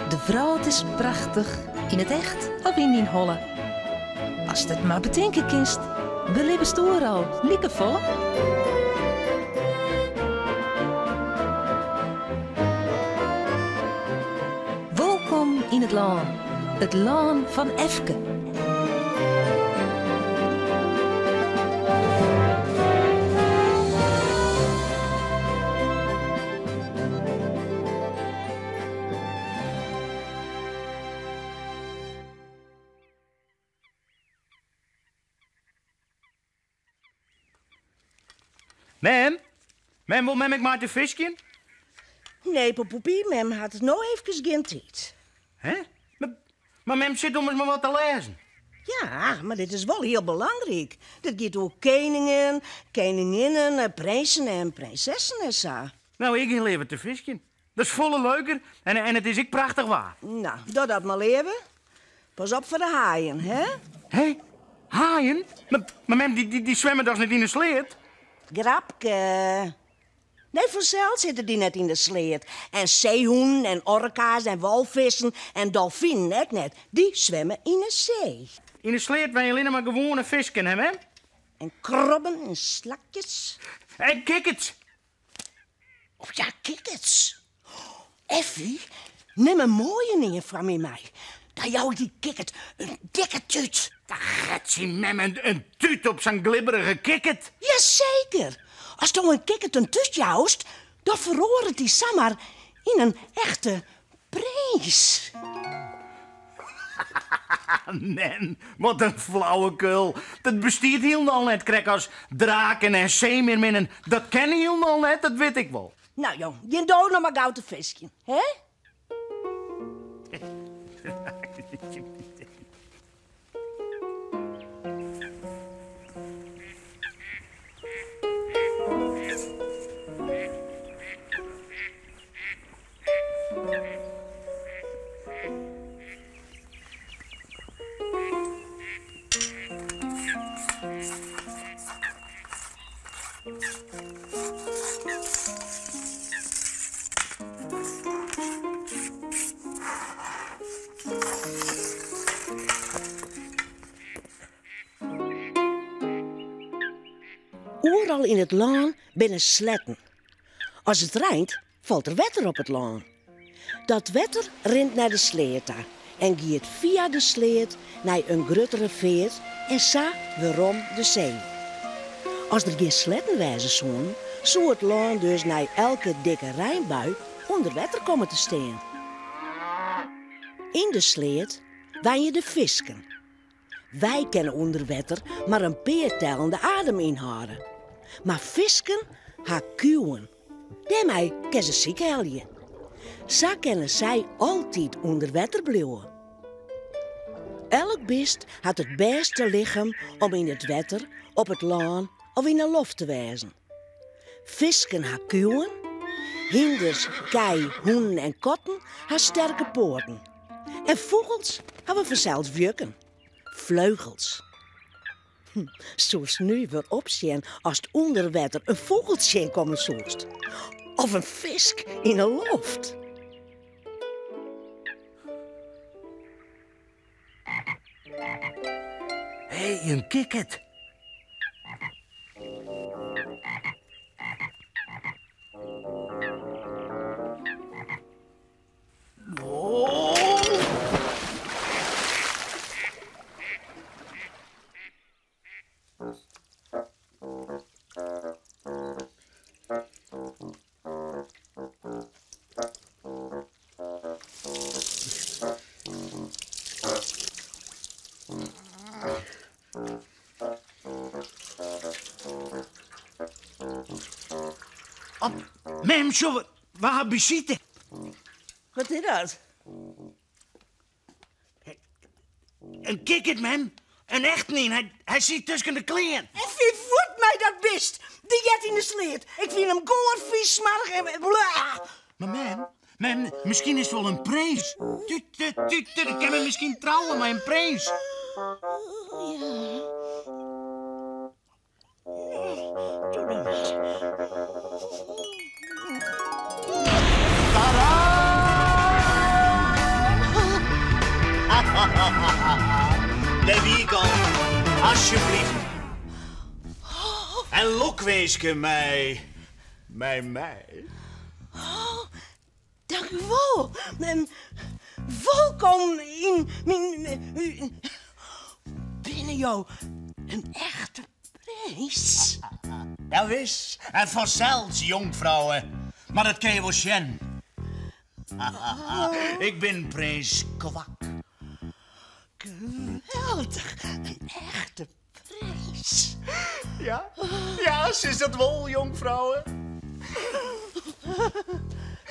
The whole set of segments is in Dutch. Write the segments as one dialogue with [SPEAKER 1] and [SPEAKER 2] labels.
[SPEAKER 1] De vrouw is prachtig, in het echt of in die holle. Als je het maar bedenken kinst, we leven stoer al, liekevol. Welkom in het laan van Efke.
[SPEAKER 2] Mem, wil mem ik maar te visje?
[SPEAKER 3] Nee, poepie, mem had het nou even geen tijd.
[SPEAKER 2] Hè? Maar mem zit om eens maar wat te lezen.
[SPEAKER 3] Ja, maar dit is wel heel belangrijk. Dit gaat over koningen, koninginnen, prinsen en prinsessen en zo.
[SPEAKER 2] Nou, ik ging liever te visje. Dat is volle leuker en het is ik prachtig waar.
[SPEAKER 3] Nou, dat maar leven. Pas op voor de haaien, hè?
[SPEAKER 2] Hé? Haaien? Maar mem, die zwemmen toch niet in de sleet?
[SPEAKER 3] Grapke. Nee, vanzelf zitten die net in de sleet. En zeehoenen en orka's en walvissen en dolfinen ook net. Die zwemmen in de zee.
[SPEAKER 2] In de sleet ben je alleen maar gewone visken, hè, mem?
[SPEAKER 3] En krabben en slakjes.
[SPEAKER 2] En kikkers.
[SPEAKER 3] Oh ja, kikkers. Effie, neem een mooie neer van mij. Dan jou die kikkert een dikke tuut.
[SPEAKER 2] Dan gaat ze mem een tuut op zijn glibberige kikkert.
[SPEAKER 3] Jazeker. Als dan een kikkert een tuut joust, dan verhoort die samar in een echte prins.
[SPEAKER 2] Man, wat een flauwekul. Dat bestiert heel al net, krek als draken en zeemeerminnen. Dat kennen heel al net, dat weet ik wel.
[SPEAKER 3] Nou jong, je dood nog maar gauw te visje, hè? Overal in het laan binnen sletten. Als het regent, valt er wetter op het laan. Dat wetter rent naar de sleet toe en gaat via de sleet naar een gruttere veert en zo weerom de zee. Als er geen sletten wijzen zouden, zou het laan dus naar elke dikke regenbui onder water komen te staan. In de sleet je de visken. Wij kennen onder water maar een peertellende adem inhouden. Maar visken haar kuwen. Daarmee kan ze ziek heljen. Zo kunnen zij altijd onder water blijven. Elk beest had het beste lichaam om in het water, op het laan of in de loft te wezen. Visken haar kuwen, hinders, kei, hoenen en kotten haar sterke poorten. En vogels hebben vanzelfs wjukken, vleugels. Zoals nu weer opzien als het onder water een vogeltje komen zoest. Of een visk in een loft.
[SPEAKER 2] Hé, een kikkert. Mem, zo, waar heb je zitten?
[SPEAKER 3] Wat is dat?
[SPEAKER 2] Een kikkert, mem. Een echt niet. Hij zit tussen de kleren.
[SPEAKER 3] En wie voert mij dat beest? Die jet in de sleet. Ik vind hem goor, vies, smarig en blah.
[SPEAKER 2] Maar mem, misschien is het wel een prins. Ik kan me misschien trouwen met een prins.
[SPEAKER 3] Ja.
[SPEAKER 2] Alsjeblieft. En lokweeske mij. Mij.
[SPEAKER 3] Oh, dank u wel. Welkom in mijn... Binnen jou een echte prins.
[SPEAKER 2] Ja, wist. En vanzelfs, jonkvrouwen. Maar dat ken je wel zien. Ik ben prins Kwak.
[SPEAKER 3] Geweldig, een echte prins.
[SPEAKER 2] Ja, ze is dat wel, jonkvrouwen.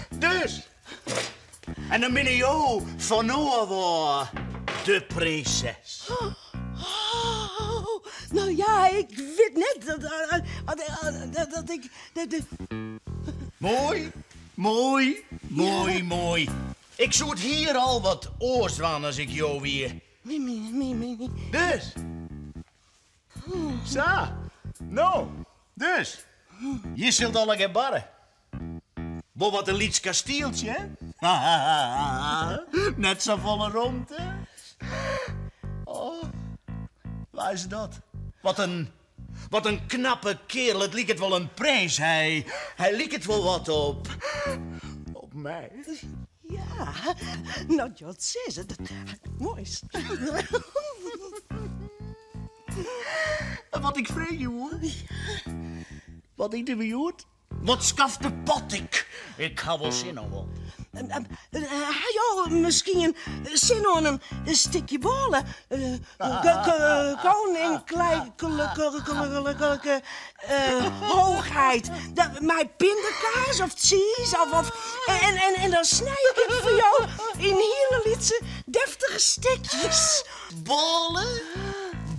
[SPEAKER 2] Dus. En dan ben je van nu af de prinses.
[SPEAKER 3] Oh, nou ja, ik weet net dat ik...
[SPEAKER 2] Mooi. Ik zoet hier al wat oors van als ik jou weer. Dus. Zo. Nou, dus. Je zult al een barren. Bo wat een liets kastieltje, hè? Net zo volle rond, hè? Oh, waar is dat? Wat een knappe kerel. Het liek het wel een prins. Hij liek het wel wat op mij.
[SPEAKER 3] Ja, nou, dat is het. Moois.
[SPEAKER 2] Wat ik vreeg je, hoor. Wat ik er weer hoort. Wat skaft de pot ik? Ik ga wel zin aan wat.
[SPEAKER 3] Ja, misschien zin aan een stukje ballen. Gewoon een kleine hoogheid. Mijn pindakaas of cheese en dan snij ik het voor jou in hele lietse deftige stukjes.
[SPEAKER 2] Ballen?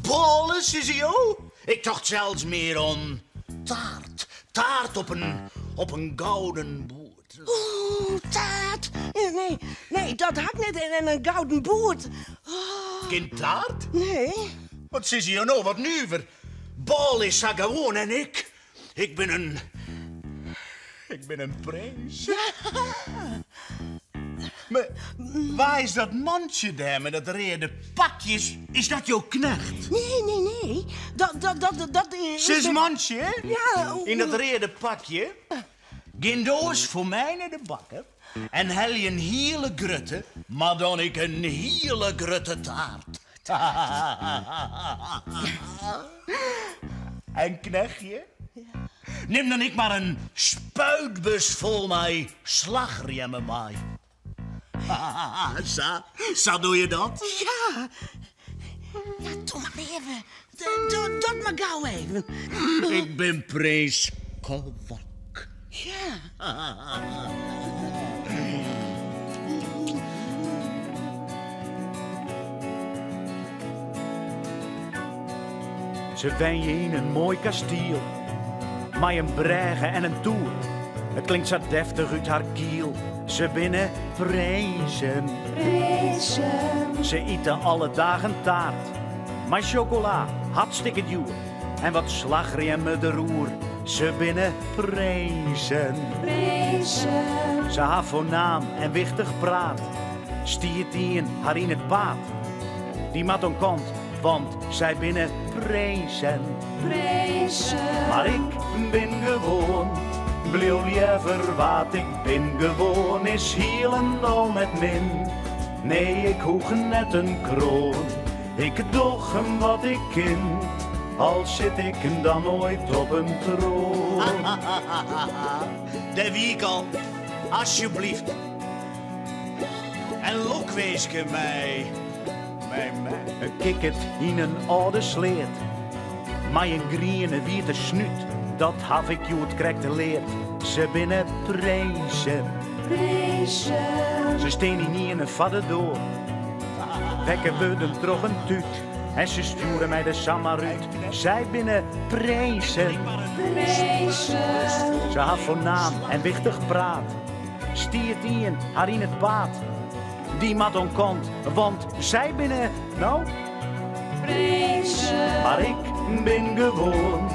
[SPEAKER 2] Ballen, Sissio? Ik dacht zelfs meer aan taart. Taart op een gouden boord.
[SPEAKER 3] Oeh, taart. Nee, dat had net in een gouden boord. Oh.
[SPEAKER 2] Geen taart?
[SPEAKER 3] Nee.
[SPEAKER 2] Wat is hier nou, wat nu weer? Bal is zo gewoon en ik ben een prins.
[SPEAKER 3] Ja.
[SPEAKER 2] Maar waar is dat mandje daar met dat rode pakjes? Is dat jouw knecht?
[SPEAKER 3] Nee. Dat is...
[SPEAKER 2] Zes mandje, hè?
[SPEAKER 3] Ja.
[SPEAKER 2] In dat rode pakje. Geen doos voor mij naar de bakker. En hel je een hele grutte, maar dan ik een hele grutte taart. En knechtje? Neem dan ik maar een spuitbus vol mij slagremmen mee. Zo doe je dat?
[SPEAKER 3] Ja. Ja, doe maar even. Doe maar gauw even.
[SPEAKER 2] Ik ben prins Kwak.
[SPEAKER 3] Ja.
[SPEAKER 4] Ze wen je in een mooi kasteel, met een bregen en een toer. Het klinkt zo deftig uit haar kiel. Ze binnen prinsen. Ze eten alle dagen taart. Maar chocola, hartstikke duur. En wat slagremmen de roer. Ze binnen prinsen. Ze haar voornaam en wichtig praat. Stiert in haar in het paard. Die mat on kant, want zij binnen prinsen. Maar ik ben gewoon, bleef liever wat ik ben gewoon is hielendal met min. Nee, ik hoeg net een kroon, ik doch hem wat ik kin, al zit ik dan nooit op een troon.
[SPEAKER 2] De wie al, alsjeblieft. En lokweeske mij.
[SPEAKER 4] Kik het in een oude sleet, maar een griene witte snuit, dat had ik jou het correcte leerd. Ze binnen prinsen. Ze steen niet in een vadde door, wekken we hem toch een tuut, en ze sturen mij de samaruut. Zij binnen prinsen. Ze had voornaam en wichtig praat, stiert in haar in het paad. Die mat on kant, want zij binnen, nou, maar ik ben gewoon,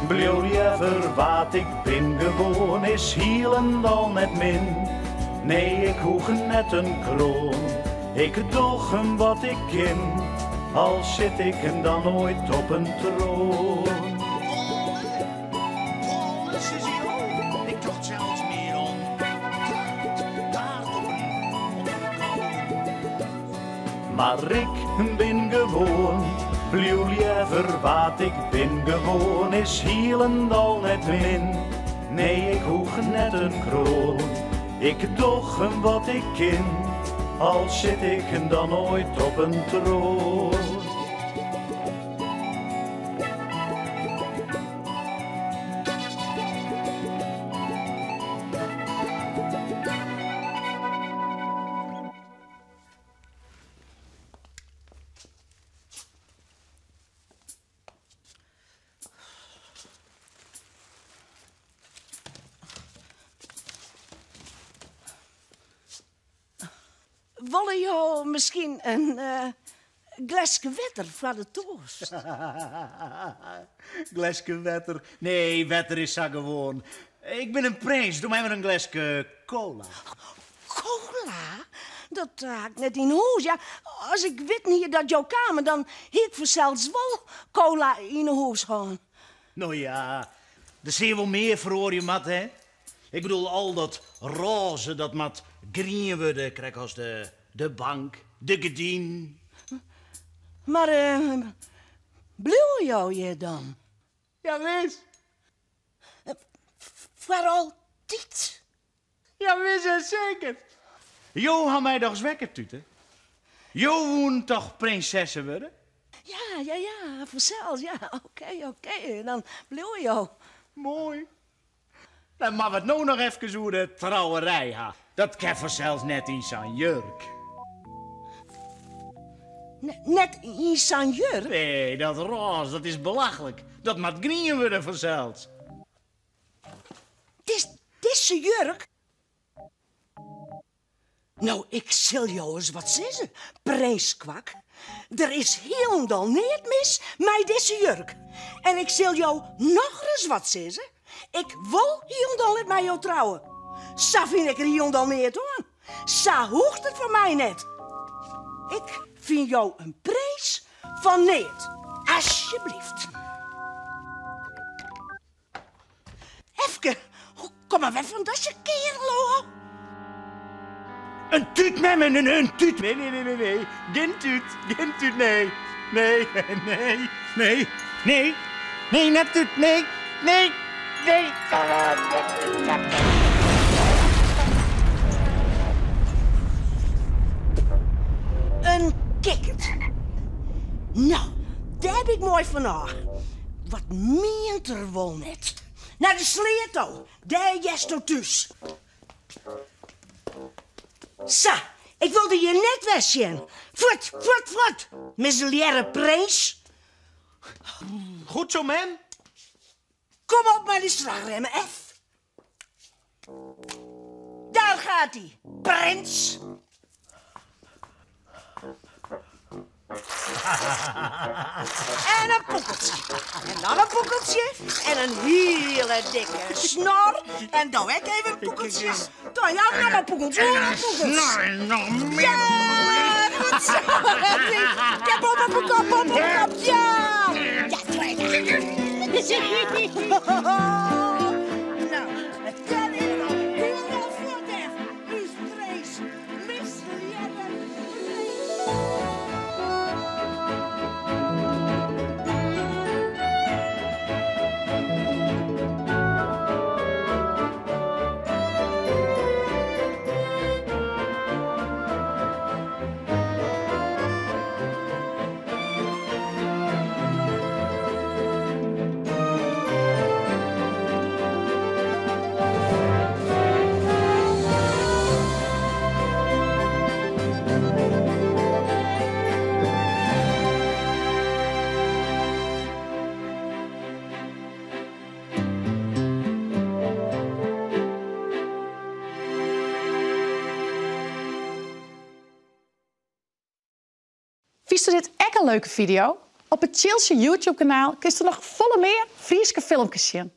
[SPEAKER 4] bleef liever wat ik ben gewoon, is hielendal met min. Nee, ik hoeg net een kroon, ik doch hem wat ik kin, al zit ik en dan ooit op een troon.
[SPEAKER 2] Polen, ze zie je. Ik dacht zelfs meer om daar op een kolen.
[SPEAKER 4] Maar ik ben gewoon, blijf liever wat ik ben gewoon, is hielendal net min. Nee, ik hoef net een kroon, ik doe wat ik ken, al zit ik dan ooit op een troon.
[SPEAKER 3] Willen jou misschien een glasje water voor de toast?
[SPEAKER 2] Glasje wetter. Nee, wetter is zo gewoon. Ik ben een prins. Doe mij maar een glasje cola.
[SPEAKER 3] Cola? Dat ga ik net in huis. Ja, als ik weet niet dat jouw kamer, dan heb ik zelfs wel cola in huis gaan.
[SPEAKER 2] Nou ja, er zie je wel meer voor je, Mat, hè? Ik bedoel, al dat roze, dat mat green worden, krijg als de bank, de gedien.
[SPEAKER 3] Maar, blauw jou je dan?
[SPEAKER 2] Ja, wees.
[SPEAKER 3] Voor altijd?
[SPEAKER 2] Ja, wees het zeker. Jo had mij toch zwekker tuten? Jo woont toch prinsessen worden?
[SPEAKER 3] Ja, vanzelfs, ja. Oké, dan blauw jou.
[SPEAKER 2] Mooi. Dan mag het nou nog even hoe de trouwerij ha. Dat kan zelfs net in zijn jurk.
[SPEAKER 3] Net in zijn jurk?
[SPEAKER 2] Nee, dat roze, dat is belachelijk. Dat mag green worden vanzelfs.
[SPEAKER 3] Deze jurk? Nou, ik zal jou eens wat zeggen, prijskwak. Er is helemaal niet mis met deze jurk. En ik zal jou nog eens wat zeggen. Ik wil helemaal niet met jou trouwen. Zo vind ik er helemaal niet aan. Zo hoeft het voor mij net. Ik vind jou een prijs van niet. Alsjeblieft. Efke, kom maar weg van dat kerel.
[SPEAKER 2] Een tuut met me, een tuut. Nee. Geen tuut, nee. Nee, net tuut, nee.
[SPEAKER 3] Een kikkert. Nou, daar heb ik mooi van af. Wat meent er wel net? Naar de sleerto, daar jest thuis. Zo, ik wilde je net wegzien. Voort, miserere prins.
[SPEAKER 2] Goed zo, man.
[SPEAKER 3] Kom op met die slagremmen, F. Daar gaat hij, prins. En een poekeltje. En dan een poekeltje. En een hele dikke snor. En dan ik even een poekeltje. Dan ja, nog een poekeltje. Ja, goed zo. Ja, pop op een kop. Ja. Ja, trek. Nou, het kan hier nog heel veel voordeel. Uw prijs. Misleerde prijs.
[SPEAKER 5] Vist u dit echt een leuke video? Op het Chilse YouTube-kanaal kun je nog volle meer Frieske filmpjes zien.